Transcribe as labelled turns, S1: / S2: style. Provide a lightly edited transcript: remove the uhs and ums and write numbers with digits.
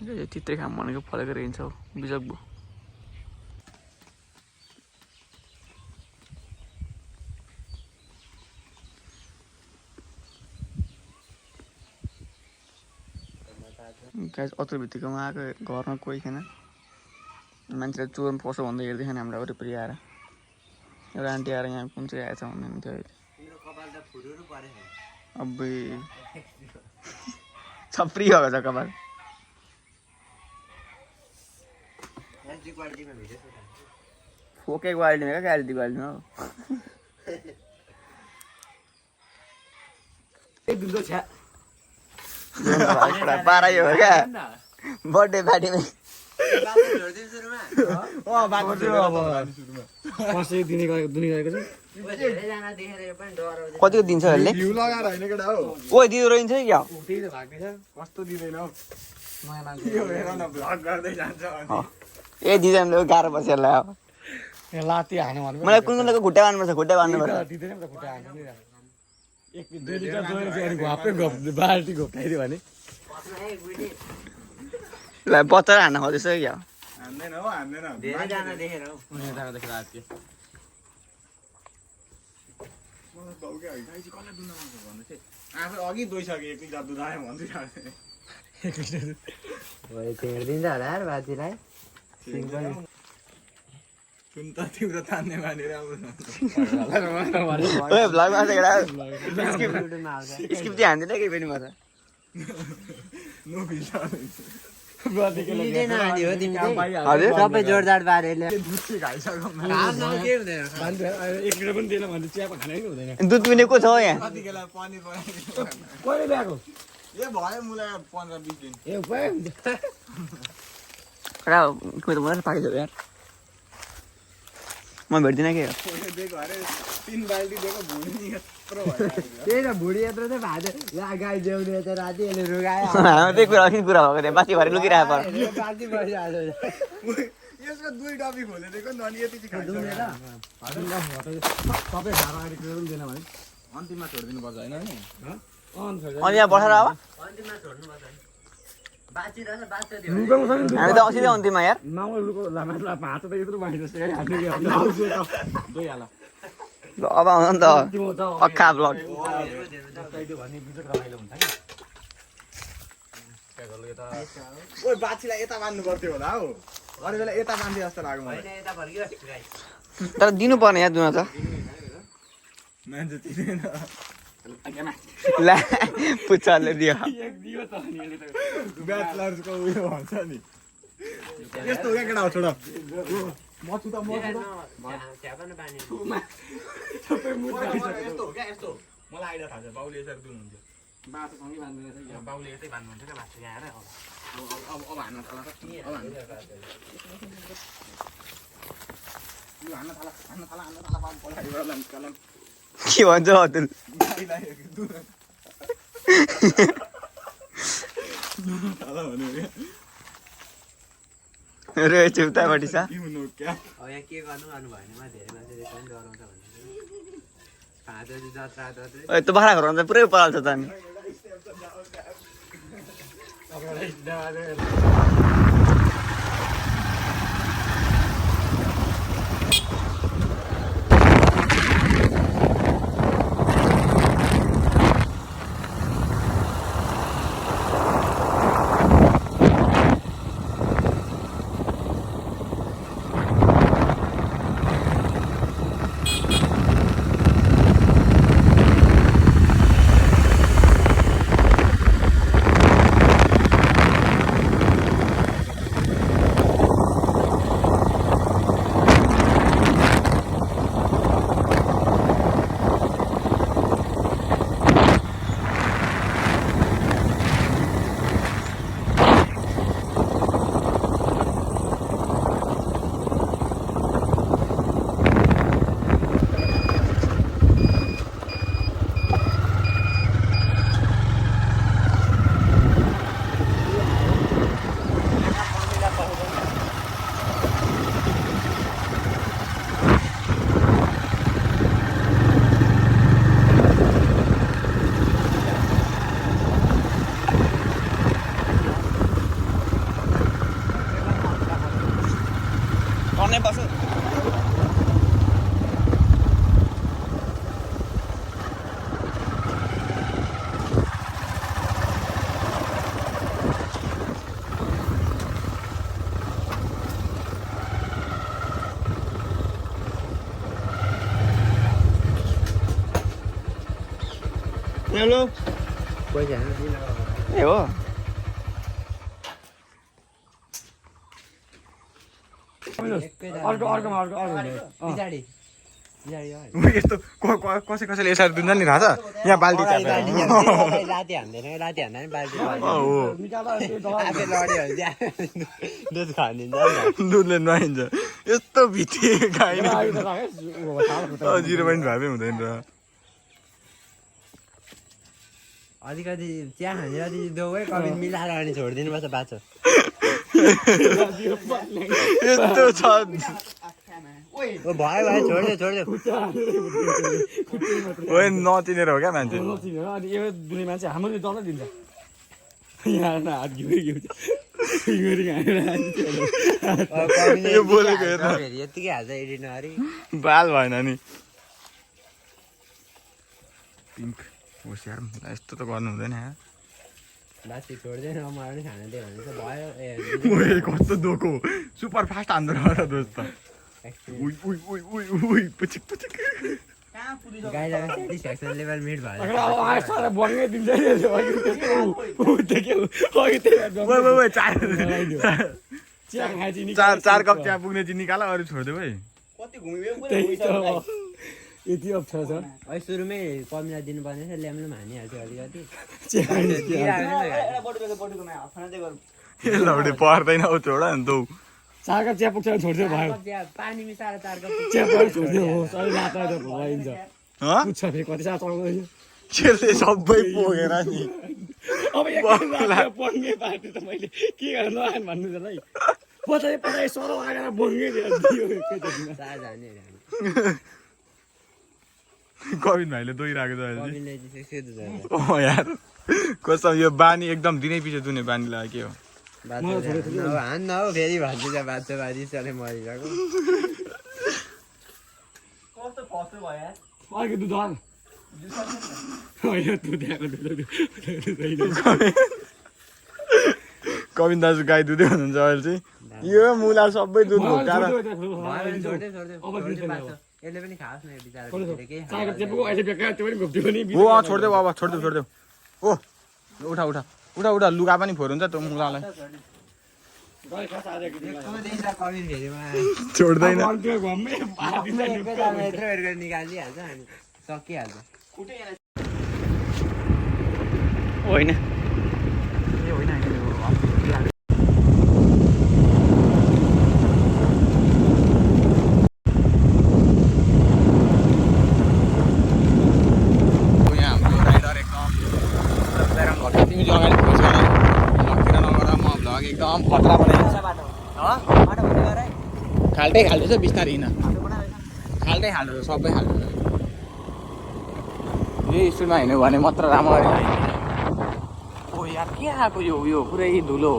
S1: चित्रे खाम भनेको फलेको रहन्छ हौ बिजकबु गाइस अत्र भित्तिकोमा आएको घरमा कोही थिएन मान्छेले चोर पसो भन्दै हेर्दै थिएन हाम्रो वरिपरि आएर एउटा आन्टी आएर यहाँ कुन चाहिँ आएछ भन्दै हुन्थ्यो अहिले अब्बे छप्री भएको छ कपाल फोके क्वालिटीमा क्या क्वालिटी क्वालिटीमा हो पारा यो हो क्या बर्थडे पार्टीमा कतिको दिन्छ अहिले ओ दिदो रहन्छ क्या
S2: कस्तो दिँदैन हौ
S1: ए दिँदैन गाह्रो पर्छ यसलाई अब
S2: लाती हाने
S1: मलाई कुन कुनको खुट्टा बान्नुपर्छ खुट्टा बान्नुपर्छ
S2: बाल्टी घोप्टाइदियो भने
S1: ल बच्चा हान्न खोज्दैछ क्या
S2: हान्दैन हौ हान्दैन धेरैजना देखेर हौ देखेर आएको आफै अघि दोइसक्यो 1 लिटर दुध आयो
S3: हेरिदिन्छ होला यार बाजीलाई
S2: सुन त तिम्रो तान्ने माने राम्रो
S1: ओए भ्लगमा चाहिँ स्किप चाहिँ हान्दैन केही पनि म त
S2: नो फिल्टर
S3: सबै जोरदार पारेले
S1: दुध पिउने को छ यहाँ पाइन्छ यार म भेट्दिनँ के
S3: त्यही त भुडी यत्रो चाहिँ भाँच्यो ला गाई ल्याउने त राति यसले रुगायो
S1: त्यही कुरा अस्ति कुरा भएको थियो बाँची भएर लुकिरहेको पर
S3: बाँची भइहाल्यो
S2: यसको 2 डबी खोलेको नि अनि यति चाहिँ
S3: सबै खाएर अहिले केही पनि दिएन भने
S2: अन्तिममा छोडिदिनु पर्छ होइन नि
S1: अनि यहाँ बसेर अब
S3: अन्तिममा छोड्नुपर्छ बाँचिरहेछ बाँच्छ
S1: हामी त असिधै अन्तिममा यार
S3: भाँचो त यत्रो बाँच्छ
S1: ल अब आउँछ नि त पक्का ब्लग
S2: ओइ बाछीलाई यता बान्नु पर्थ्यो होला हौ अरू बेला यता बान्थे जस्तो लाग्यो मलाई
S1: तर दिनु पर्ने यार दुना त
S2: मान्छे दिँदैन
S1: ला पुच्छरले दियो
S2: ब्याचलर्सको उयो भन्छ नि यस्तो हो क्या केटा हो छोड मछु त यस्तो हो क्या यस्तो मलाई आइडिया थाहा छ बाउले यसरी दिनुहुन्थ्यो
S3: बाटोसँगै बाँध्दैन
S2: बाउले यतै बान्नुहुन्थ्यो क्या बाछी यहाँ आएर अब हान्न थाला हान्न थाला
S1: के भन्छ अतुल रे चुप्तापट्टि छ
S3: अब यहाँ के गर्नु भएन मा धेरै मान्छेले पनि डराउँछ भने जात्रा
S1: त्यो बाख्रा घरमा त पुरै पराल्छ त अनि हेलो
S3: पैसा दिन
S1: ए हो
S3: पछाडि
S2: यस्तो कसैले यसरी दुन्छ नि थाहा छ यहाँ बाल्टी
S3: राति हान्दैन राति हान्दा नि बाल्टी आफै लड्यो भने चाहिँ दुध खानिन्छ
S2: दुधले नुहाइन्छ यस्तो भित्री गाई 0.5 हुँदैन र
S3: अलिकति चिया खाने अलिकति देऊ है कविन मिलाएर अनि छोडिदिनुपर्छ बाछो
S2: यस्तो छ
S3: भयो छोडिदियो
S2: ओए नचिनेर हो क्या मान्छे
S1: अनि यो दुने मान्छे हाम्रो डर दिन्छ यहाँ हात
S2: यो बोलेको हेर्न
S3: फेरि यतिकै हाल्छ एडिट नगरी
S2: बाल भएन नि पिङ्क होसियार यस्तो त गर्नु हुँदैन
S3: बासी छोड्दैन मलाई पनि खान दियो भने चाहिँ भयो
S2: ओए कस्तो दोको सुपर फास्ट हान्दो रहेछ दोस्त उइ उइ उइ उइ उइ पुचिक पुचिक
S3: गाईलाई सेटिस्फ्याक्सन लेभल मिट भयो
S1: बङ्गै दिन्छ
S2: चार कप चिया पुग्ने चाहिँ निकाल अरू छोडिदेऊ है
S1: यति अप्ठ्यारो छ
S3: है सुरुमै कमिला दिनुपर्ने थियो ल्याम्लो हानिहाल्थ्यो अलिकति
S2: लौडी पर्दैन ऊ छोड नि तँ
S1: 4 कप चिया पुग्छ छोड्दियो भयो
S3: पानी मिसाएर 4 कप
S1: चिया पनि छोड्दियो हो सबै लाता भइन्छ पुग्छ फेरि कति साह्रो चलाउँदैन
S2: त्यसले सबै पोगेर नि
S1: अब एक बङ्गे पार्टी त मैले के गर्न नआन भन्नु त है पचाइ सरो आएर बङ्गे दियो
S3: चार जाने
S2: कविन भाइले दोइरहेको छ अहिले
S3: कविनले चाहिँ सेतो छ
S2: यार कसम यो बानी एकदम दिनै पछि दुने बानी लाग्यो के हो
S3: हान्न हौ फेरि भन्छु त बाछो बाजी चले मरिरहेको
S1: अर्को दुध हाल
S2: कविन दाजु गाई दुधै हुनुहुन्छ अहिले चाहिँ यो मुला सबै दुध भुकाएर
S3: यसले पनि खाओस् न यो बिचारा
S2: हो छोडिदेऊ अब छोडिदेऊ ओ उठा उठा उठा उठा लुगा पनि फोर हुन्छ त्यो मुलालाई छोड्दैन
S3: निकालिहाल्छ अनि सकिहाल्छ
S1: होइन खाल्टै खाल्दैछ बिस्तारै हिँड खाल्टै खाल्दैछ सबै खाल्दैछ यही स्कुलमा हिँड्यो भने मात्र राम्ररी ओ यार के आएको यो पुरै धुलो